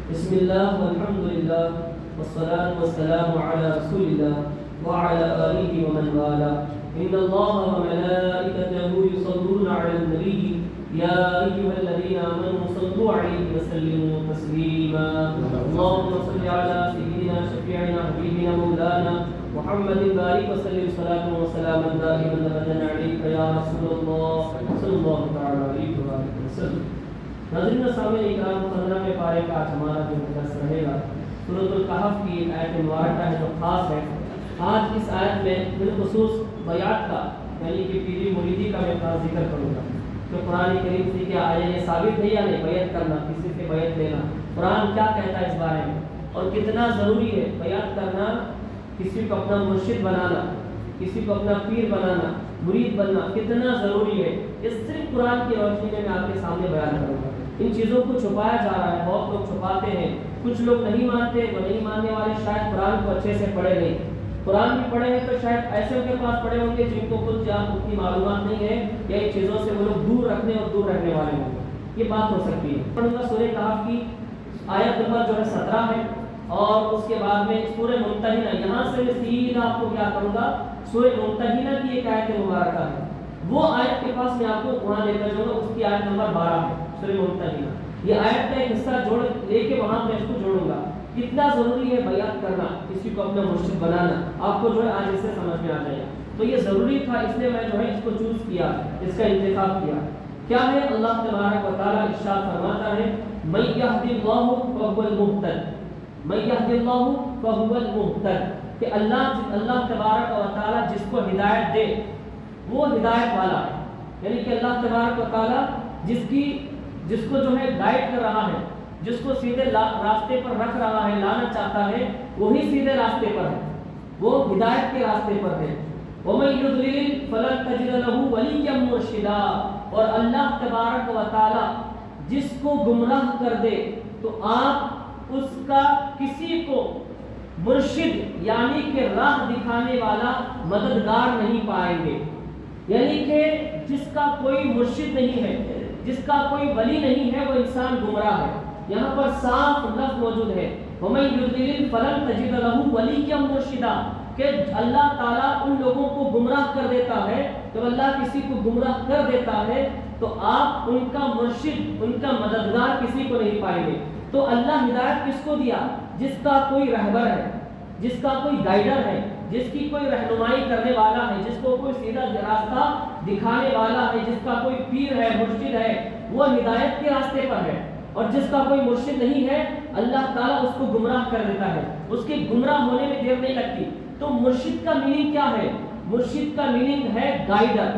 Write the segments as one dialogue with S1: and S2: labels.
S1: بسم الله والحمد لله والصلاة والسلام على رسول الله وعلى آله ومن والاه. إن الله وملائكته يصلون على النبي يا أيها الذين آمنوا صلوا عليه وسلموا تسليما. اللهم صل على سيدنا شفيعنا حبيبنا مولانا محمد بارك وسلم صلاة وسلاما دائما أبدا عليك يا رسول الله صلى الله تعالى عليه وسلم. ناظرین سامنے اکرام 15 پارے کا آج ہمارا جو درس رہے گا سورۃ الکہف کی ایک آیت مبارکہ ہے جو خاص ہے. آج اس آیت میں بالخصوص بیعت کا یعنی کہ پیری مریدی کا میں خاص ذکر کروں گا کہ قرآن کریم سے کیا آیا یہ ثابت نہیں ہے بیعت کرنا کسی سے بیعت لینا. قرآن کیا کہتا ہے اس بارے میں اور کتنا ضروری ہے بیعت کرنا, کسی کو اپنا مرشد بنانا, کسی کو اپنا پیر بنانا, مرید بننا کتنا ضروری ہے. اس صرف قرآن کی روشنی میں آپ کے سامنے بیان کروں گا. ان چیزوں کو چھپایا جا رہا ہے, بہت لوگ چھپاتے ہیں, کچھ لوگ نہیں مانتے. وہ نہیں ماننے والے شاید قرآن کو اچھے سے پڑھے نہیں, قرآن بھی پڑھے ہیں تو شاید ایسے ان کے پاس پڑھے ہوں گے جن کو خود اتنی معلومات نہیں ہے یا ان چیزوں سے وہ لوگ دور رکھنے اور دور رہنے والے ہوں گے. یہ بات ہو سکتی ہے. پڑھوں گا سورہ کہف کی آیت نمبر جو ہے 17 ہے اور اس کے بعد میں سورہ ممتحنہ, یہاں سے میں سیدھا آپ کو کیا کروں گا سورہ ممتحنہ کی ایک آیت مبارکہ ہے, وہ آیت کے پاس میں آپ کو وہاں لے کر جاؤں گا. اس کی آیت نمبر 12 ہے سورہ ممتحنہ. یہ آیت کا ایک حصہ جوڑ لے کے وہاں میں اس کو جوڑوں گا. کتنا ضروری ہے بیعت کرنا, کسی کو اپنا مرشد بنانا. آپ کو جو ہے آج اس سے سمجھ میں آ جائے گا. تو یہ ضروری تھا, اس لیے میں جو ہے اس کو چوز کیا, اس کا انتخاب کیا. کیا ہے اللہ تبارک و تعالیٰ ارشاد فرماتا ہے من یہد اللہ فہو المہتد, من یہد اللہ فہو المہتد, کہ اللہ تبارک و تعالیٰ جس کو ہدایت دے وہ ہدایت والا ہے. یعنی کہ اللہ تبارک و تعالیٰ جس کو جو ہے گائیڈ کر رہا ہے, جس کو سیدھے راستے پر رکھ رہا ہے, لانا چاہتا ہے, وہی سیدھے راستے پر ہے, وہ ہدایت کے راستے پر ہے. وَمَن يُضْلِلْ فَلَن تَجِدَ لَهُ وَلِيًّا مُرْشِدًا, اور اللہ تبارک و تعالی جس کو گمراہ کر دے تو آپ اس کا کسی کو مرشد یعنی کہ راہ دکھانے والا مددگار نہیں پائیں گے. یعنی کہ جس کا کوئی مرشد نہیں ہے, جس کا کوئی ولی نہیں ہے, وہ انسان گمراہ ہے. یہاں پر صاف لفظ موجود ہے وَمَن يُضْلِلْ فَلَن تَجِدَ لَهُ وَلِيًّا مُرْشِدًا, کہ اللہ تعالیٰ ان لوگوں کو گمراہ کر دیتا ہے. جب اللہ کسی کو گمراہ کر دیتا ہے تو آپ ان کا مرشد, ان کا مددگار کسی کو نہیں پائیں گے. تو اللہ ہدایت کس کو دیا؟ جس کا کوئی رہبر ہے, جس کا کوئی گائیڈر ہے, جس کی کوئی رہنمائی کرنے والا ہے, جس کو کوئی سیدھا راستہ دکھانے والا ہے, جس کا کوئی پیر ہے, مرشد ہے, وہ ہدایت کے راستے پر ہے. اور جس کا کوئی مرشد نہیں ہے اللہ تعالیٰ اس کو گمراہ کر دیتا ہے, اس کے گمراہ ہونے میں دیر نہیں لگتی. تو مرشد کا میننگ کیا ہے؟ مرشد کا میننگ ہے گائیڈر,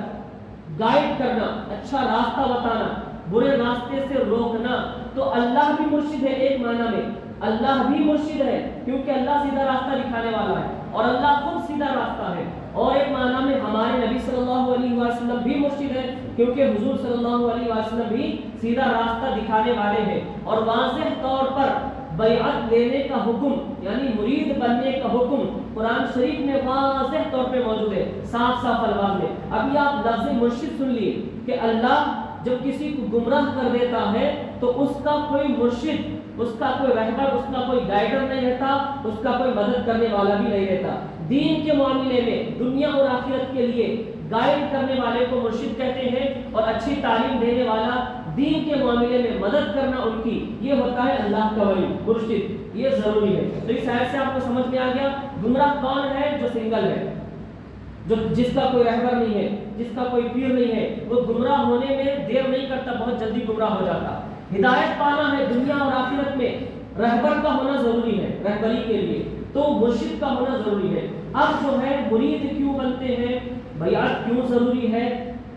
S1: گائیڈ کرنا, اچھا راستہ بتانا, برے راستے سے روکنا. تو اللہ بھی مرشد ہے, ایک معنی میں اللہ بھی مرشد ہے کیونکہ اللہ سیدھا راستہ دکھانے والا ہے اور اللہ خود سیدھا راستہ ہے. اور ایک معنی میں ہمارے نبی صلی اللہ علیہ وسلم بھی مرشد ہے کیونکہ حضور صلی اللہ علیہ وسلم بھی سیدھا راستہ دکھانے والے ہیں. اور واضح طور پر بیعت لینے کا حکم یعنی مرید بننے کا حکم قرآن شریف میں واضح طور پہ موجود ہے, صاف صاف الفاظ میں. ابھی آپ لفظ مرشد سن لیے کہ اللہ جب کسی کو گمراہ کر دیتا ہے تو اس کا کوئی مرشد, اس کا کوئی رہبر, اس کا کوئی گائیڈر نہیں رہتا, اس کا کوئی مدد کرنے والا بھی نہیں رہتا. دین کے معاملے میں دنیا اور آخرت کے لیے گائیڈ کرنے والے کو مرشد کہتے ہیں اور اچھی تعلیم دینے والا, دین کے معاملے میں مدد کرنا ان کی, یہ ہوتا ہے اللہ کا ولی, مرشد. یہ ضروری ہے. تو اس آیت سے آپ کو سمجھ میں آ گیا گمراہ کون ہے؟ جو سنگل ہے, جس کا کوئی رہبر نہیں ہے, جس کا کوئی پیر نہیں ہے, وہ گمراہ ہونے میں دیر نہیں کرتا, بہت جلدی گمراہ ہو جاتا. ہدایت پانا ہے دنیا اور آخرت میں, رہبر کا ہونا ضروری ہے رہبری کے لیے, تو مرشد کا ہونا ضروری ہے. اب جو ہے مرید کیوں بنتے ہیں, بیعت کیوں ضروری ہے,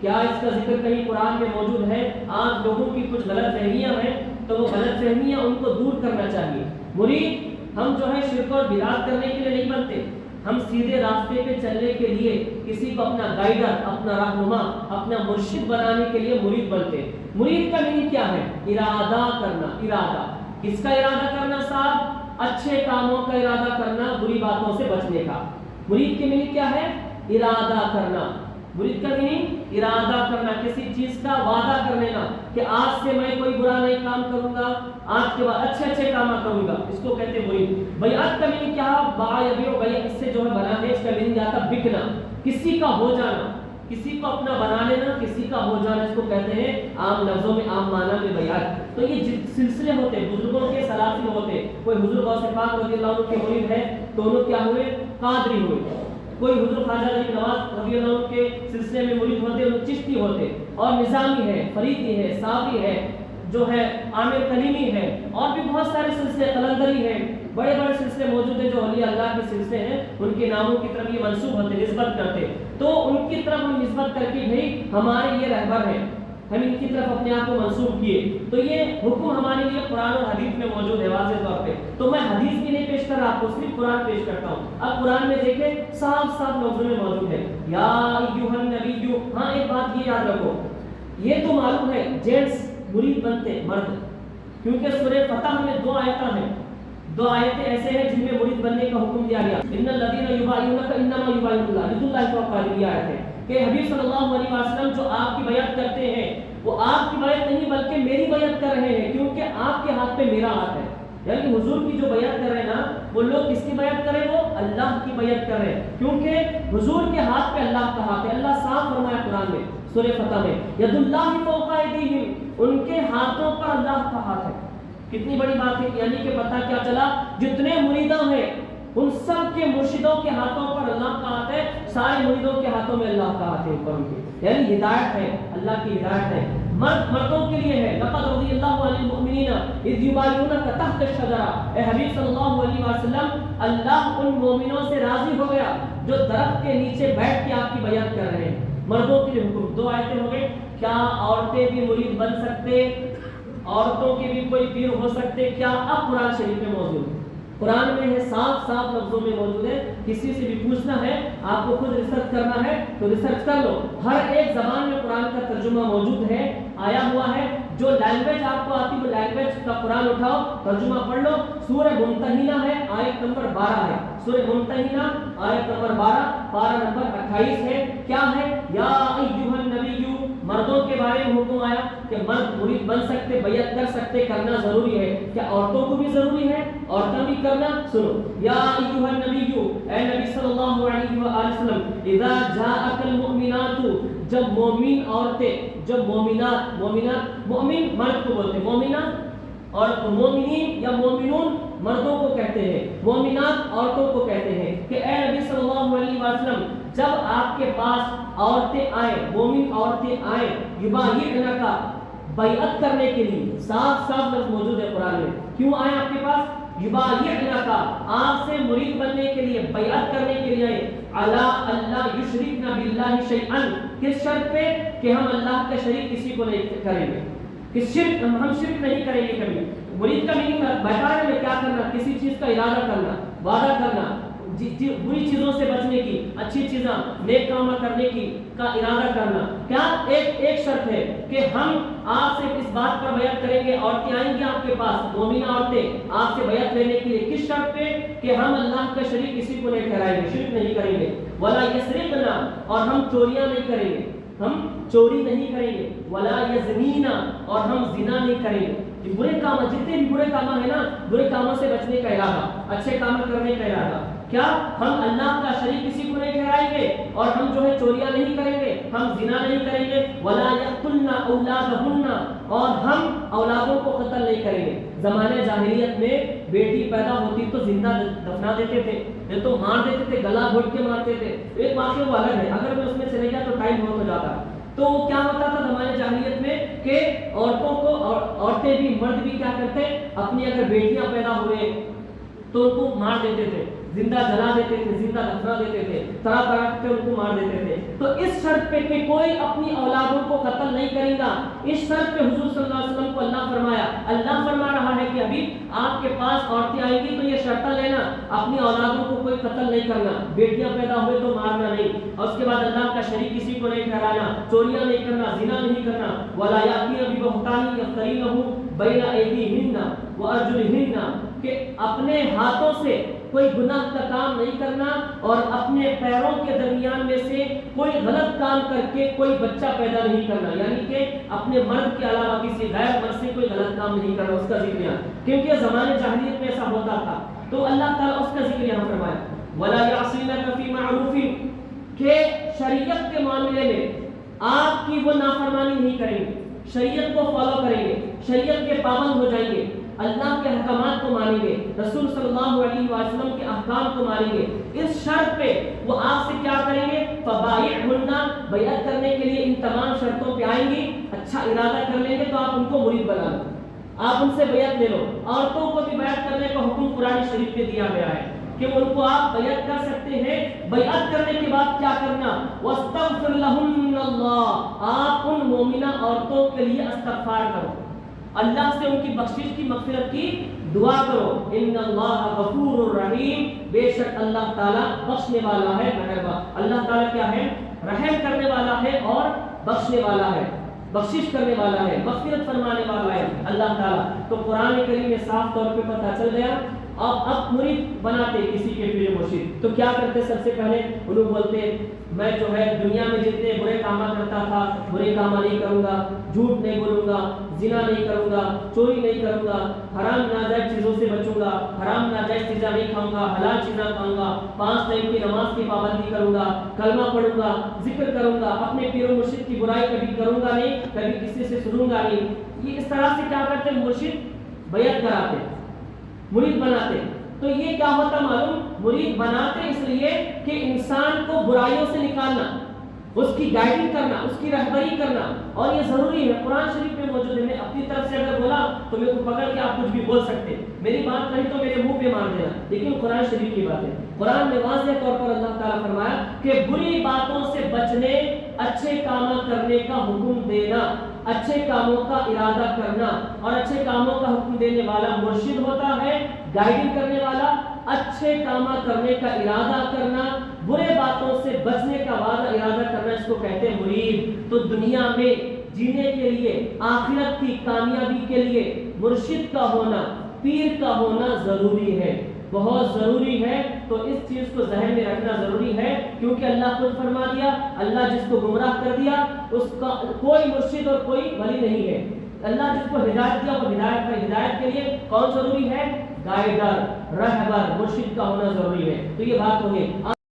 S1: کیا اس کا ذکر کہیں قرآن میں موجود ہے؟ آج لوگوں کی کچھ غلط فہمیاں ہیں تو وہ غلط فہمیاں ان کو دور کرنا چاہیے. مرید ہم جو ہے شرک اور بدعت کرنے کے لیے نہیں بنتے, ہم سیدھے راستے پہ چلنے کے لیے کسی کو اپنا گائیڈر, اپنا رہنما, اپنا مرشد بنانے کے لیے مرید بنتے ہیں. مرید کا معنی کیا ہے؟ ارادہ کرنا. ارادہ کس کا ارادہ کرنا صاحب؟ اچھے کاموں کا ارادہ کرنا, بری باتوں سے بچنے کا. مرید کے معنی کیا ہے؟ ارادہ کرنا. مرید کا میننگ ارادہ کرنا، کسی چیز کا وعدہ کر لینا کہ آج سے میں کوئی برا نہیں کام کروں گا، آج کے بعد اچھے اچھے کام کروں گا، اس کو کہتے ہیں مرید۔ بیعت کا میننگ کیا؟ باع یبیع، بیع اس سے جو ہے بنا ہے، اس کا میننگ آتا بکنا، کسی کا ہو جانا، کسی کو اپنا بنا لینا، کسی کا ہو جانا، اس کو کہتے ہیں عام لفظوں میں، عام معنی میں بیعت۔ تو یہ سلسلے ہوتے ہیں، بزرگوں کے سلاسل ہوتے، کوئی حضور غوث پاک رضی اللہ عنہ کے مرید ہے تو انہوں کیا ہوئے؟ قادری ہوئے، کوئی حضور خواجہ غریب نواز رضی اللہ عنہ کے سلسلے میں مرید ہوتے، وہ چشتی ہوتے، اور نظامی ہے، فریدی ہے، صافی ہے، جو ہے عامر کلیمی ہے، اور بھی بہت سارے سلسلے، قلندری ہے، بڑے بڑے سلسلے موجود ہیں جو اولیاء اللہ کے سلسلے ہیں، ان کے ناموں کی طرف یہ منسوب ہوتے، نسبت کرتے، تو ان کی طرف ہم نسبت کر کے بھائی ہمارے یہ رہبر ہیں، ہم ان کی طرف اپنے آپ کو منسوب کیے، تو یہ حکم ہمارے لیے قرآن اور حدیث میں موجود ہے واضح طور پہ۔ تو میں حدیث بھی نہیں پیش کر رہا آپ کو، صرف قرآن پیش کرتا ہوں۔ اب قرآن میں دیکھیں صاف صاف لفظوں میں موجود ہے یا ایھا النبی۔ ہاں ایک بات یہ یاد رکھو، یہ تو معلوم ہے جینٹس مرید بنتے مرد، کیونکہ سورہ فتح میں 2 آیتیں ہیں، 2 آیتیں ایسے ہیں جن میں مرید بننے کا حکم دیا گیا۔ ان الذین یبایعونک انما یبایعون اللہ، ید اللہ فوق ایدیہم، آیت ہے کہ حبیب صلی اللہ علیہ وسلم جو آپ کی بیعت کرتے ہیں وہ آپ کی بیعت نہیں بلکہ میری بیعت کر رہے ہیں، کیونکہ آپ کے ہاتھ پہ میرا ہاتھ ہے۔ یعنی حضور کی جو بیعت کر رہے ہیں نا، وہ لوگ کس کی بیعت کر رہے ہیں؟ وہ اللہ کی بیعت کر رہے ہیں، کیونکہ حضور کے ہاتھ پہ اللہ کا ہاتھ ہے۔ اللہ صاف فرمایا قرآن میں سورہ فتح میں، ید اللہ فوق ایدیہم، ان کے ہاتھوں پر اللہ کا ہاتھ ہے۔ کتنی بڑی بات ہے، یعنی کہ پتہ کیا چلا، جتنے مریداں ہیں ان سب کے مرشدوں کے ہاتھوں پر اللہ کا ہاتھ ہے، سارے مریدوں کے ہاتھوں میں اللہ کا ہاتھ ہے اوپر ان کے، یعنی ہدایت ہے، اللہ کی ہدایت ہے۔ مردوں کے لیے ہے، لقد رضی اللہ عن المؤمنین اذ یبایعونک تحت الشجرہ، اے حبیب صلی اللہ علیہ وسلم اللہ ان مومنوں سے راضی ہو گیا جو درخت کے نیچے بیٹھ کے آپ کی بیعت کر رہے ہیں۔ مردوں کے لیے حکم، 2 آیتیں ہو گئے۔ کیا عورتیں بھی مرید بن سکتے؟ عورتوں کے بھی کوئی پیر ہو سکتے کیا؟ اب قرآن شریف میں موجود ہے، قرآن میں ہے، صاف صاف لفظوں میں موجود ہے۔ کسی سے بھی پوچھنا ہے، آپ کو خود ریسرچ کرنا ہے تو ریسرچ کر لو، ہر ایک زبان میں قرآن کا ترجمہ موجود ہے، آیا ہوا ہے۔ جو لینگویج آپ کو آتی ہے وہ لینگویج کا قرآن اٹھاؤ، ترجمہ پڑھ لو۔ سورہ ممتحنہ ہے، آیت نمبر 12 ہے، سورہ ممتحنہ آیت نمبر 12، پارہ نمبر 28 ہے۔ کیا ہے؟ یا ایھا النبی، مردوں کے بارے میں حکم آیا کہ مرد مرید بن سکتے، بیعت کر سکتے، کرنا ضروری ہے۔ کیا عورتوں کو بھی ضروری ہے؟ عورتیں بھی کرنا؟ سنو، یا ایھا النبی، اے نبی صلی اللہ علیہ وآلہ وسلم، اذا جاءک المؤمنات، جب مومن عورتیں، جب مومنات، مومنات مومن مرد کو بولتے ہیں، مومنات، اور مومنین یا مومنون مردوں کو کہتے ہیں، مومنات عورتوں کو کہتے ہیں کہ اے نبی صلی اللہ علیہ وسلم جب آپ کے پاس عورتیں آئیں، مومن عورتیں آئیں، یبایعنک، بیعت کرنے کے لیے، صاف صاف لفظ موجود ہے قرآن میں، کیوں آئیں آپ کے پاس؟ یبایعنک، آپ سے مرید بننے کے لیے، بیعت کرنے کے لیے آئیں، علی اللہ یشرکن باللہ شیئا، کس شرط پہ؟ کہ ہم اللہ کا شریک کسی کو نہیں کریں گے، کس شرک، ہم شرک نہیں کریں گے کبھی۔ مرید کا میننگ بیعت میں کیا کرنا؟ کسی چیز کا ارادہ کرنا، وعدہ کرنا، بری چیزوں سے بچنے کی، اچھی چیزیں نیک کام کرنے کی کا ارادہ کرنا۔ کیا؟ ایک شرط ہے کہ ہم آپ سے اس بات پر بیعت کریں گے، عورتیں آئیں گی آپ کے پاس، مومنہ عورتیں آپ سے بیعت لینے کے لیے، کس شرط پہ؟ کہ ہم اللہ کا شریک کسی کو نہیں ٹھہرائیں گے، شرک نہیں کریں گے، ولا یسرقن، اور ہم چوریاں نہیں کریں گے، ہم چوری نہیں کریں گے، ولا یزنین، اور ہم زنا نہیں کریں گے۔ یہ برے کام، جتنے بھی برے کام ہیں نا، برے کاموں سے بچنے کا ارادہ، اچھے کام کرنے کا ارادہ۔ کیا ہم اللہ کا شریک کسی کو نہیں ٹھہرائیں گے، اور ہم جو ہے چوریاں نہیں کریں گے، ہم زنا نہیں کریں گے، ولا یقتلن اولادہن، اور ہم اولادوں کو قتل نہیں کریں گے۔ زمانے جاہلیت میں بیٹی پیدا ہوتی تو زندہ دفنا دیتے تھے، یہ تو مار دیتے تھے، گلا گھونٹ کے مارتے تھے۔ ایک واقعہ وہ الگ ہے، اگر میں اس میں چلے گیا تو ٹائم بہت ہو جاتا۔ تو کیا ہوتا تھا زمانے جاہلیت میں کہ عورتوں کو، عورتیں بھی مرد بھی کیا کرتے، اپنی اگر بیٹیاں پیدا ہوئے تو ان کو مار دیتے تھے، زندہ جلا دیتے تھے، زندہ دفنا دیتے تھے، طرح طرح کے ان کو مار دیتے تھے۔ تو اس شرط پہ کہ کوئی اپنی اولادوں کو قتل نہیں کرے گا، اس شرط پہ حضور صلی اللہ علیہ وسلم کو اللہ فرمایا، اللہ فرما رہا ہے کہ حبیب آپ کے پاس عورتیں آئیں گی تو یہ شرط لینا، اپنی اولادوں کو کوئی قتل نہیں کرنا، بیٹیاں پیدا ہوئے تو مارنا نہیں، اور اس کے بعد اللہ کا شریک کسی کو نہیں ٹھہرانا، چوریاں نہیں کرنا، زنا نہیں کرنا، ولا یاتین ببہتان یفترینہ بین ایدیہن وارجلہن، کہ اپنے ہاتھوں سے کوئی گناہ کا کام نہیں کرنا اور اپنے پیروں کے درمیان میں سے کوئی غلط کام کر کے کوئی بچہ پیدا نہیں کرنا، یعنی کہ اپنے مرد کے علاوہ کسی غیر مرد سے کوئی غلط کام نہیں کرنا، اس کا ذکر یہاں، کیونکہ زمانے جاہلیت میں ایسا ہوتا تھا تو اللہ تعالیٰ اس کا ذکر یہاں فرمایا وَلَا يَعْصِينَكَ فِي مَعْرُوفٍ، کہ شریعت کے معاملے میں آپ کی وہ نافرمانی نہیں کریں گے، شریعت کو فالو کریں گے، شریعت کے پابند ہو جائیں گے، اللہ کے احکامات کو مانیں گے، رسول صلی اللہ علیہ وسلم کے احکام کو مانیں گے، اس شرط پہ وہ آپ سے کیا کریں گے، فَبَايِعْهُنَّ، بیعت کرنے کے لیے ان تمام شرطوں پہ آئیں گی، اچھا ارادہ کر لیں گے تو آپ ان کو مرید بنا لو، آپ ان سے بیعت لے لو۔ عورتوں کو بھی بیعت کرنے کا حکم قرآن شریف میں دیا گیا ہے کہ ان کو آپ بیعت کر سکتے ہیں، بیعت کرنے کے بعد کیا کرنا، وَاسْتَغْفِرْ لَهُنَّ اللَّهُ، آپ ان مومنہ عورتوں کے لیے استغفار کرو، اللہ سے ان کی بخشش کی مغفرت کی دعا کرو، ان اللہ غفور الرحیم، بے شک اللہ تعالیٰ بخشنے والا ہے مہربان، اللہ تعالیٰ کیا ہے، رحم کرنے والا ہے اور بخشنے والا ہے، بخشش کرنے والا ہے، مغفرت فرمانے والا ہے اللہ تعالیٰ۔ تو قرآن کریم میں صاف طور پہ پتہ چل گیا۔ اب مرید بناتے کسی کے پیر مرشد تو کیا کرتے، سب سے پہلے وہ لوگ بولتے میں جو ہے دنیا میں جتنے برے کام کرتا تھا برے کام نہیں کروں گا، جھوٹ نہیں بولوں گا، زنا نہیں کروں گا، چوری نہیں کروں گا، حرام ناجائز چیزوں سے بچوں گا، حرام ناجائز چیزیں نہیں کھاؤں گا، حلال چیزیں کھاؤں گا، 5 ٹائم کی نماز کی پابندی کروں گا، کلمہ پڑھوں گا، ذکر کروں گا، اپنے پیر و مرشد کی برائی کبھی کروں گا نہیں، کبھی کسی سے سنوں گا نہیں۔ یہ اس طرح سے کیا کرتے، مرشد بیعت کراتے، مرید بناتے۔ تو یہ کیا ہوتا معلوم، مرید بناتے اس لیے کہ انسان کو برائیوں سے نکالنا، اس کی گائیڈنگ کرنا، اس کی رہبری کرنا، اور یہ ضروری ہے، قرآن شریف میں موجود ہے۔ میں اپنی طرف سے اگر بولا تو میرے کو پکڑ کے آپ کچھ بھی بول سکتے، میری بات نہیں تو میرے منہ پہ مان دینا، لیکن قرآن شریف کی بات ہے۔ قرآن میں واضح طور پر اللہ تعالیٰ فرمایا کہ بری باتوں سے بچنے، اچھے کام کرنے کا حکم دینا، اچھے کاموں کا ارادہ کرنا، اور اچھے کاموں کا حکم دینے والا مرشد ہوتا ہے، گائیڈنگ کرنے والا، اچھے کام کرنے کا ارادہ کرنا، برے باتوں سے بچنے کا وعدہ ارادہ کرنا، اس کو کہتے ہیں مرید۔ تو دنیا میں جینے کے لیے، آخرت کی کامیابی کے لیے مرشد کا ہونا، پیر کا ہونا ضروری ہے، بہت ضروری ہے۔ تو اس چیز کو ذہن میں رکھنا ضروری ہے، کیونکہ اللہ خود فرما دیا، اللہ جس کو گمراہ کر دیا اس کا کوئی مرشد اور کوئی ولی نہیں ہے، اللہ جس کو ہدایت دیا وہ ہدایت کے لیے کون ضروری ہے، گائیڈر، رہبر، مرشد کا ہونا ضروری ہے۔ تو یہ بات ہوگی۔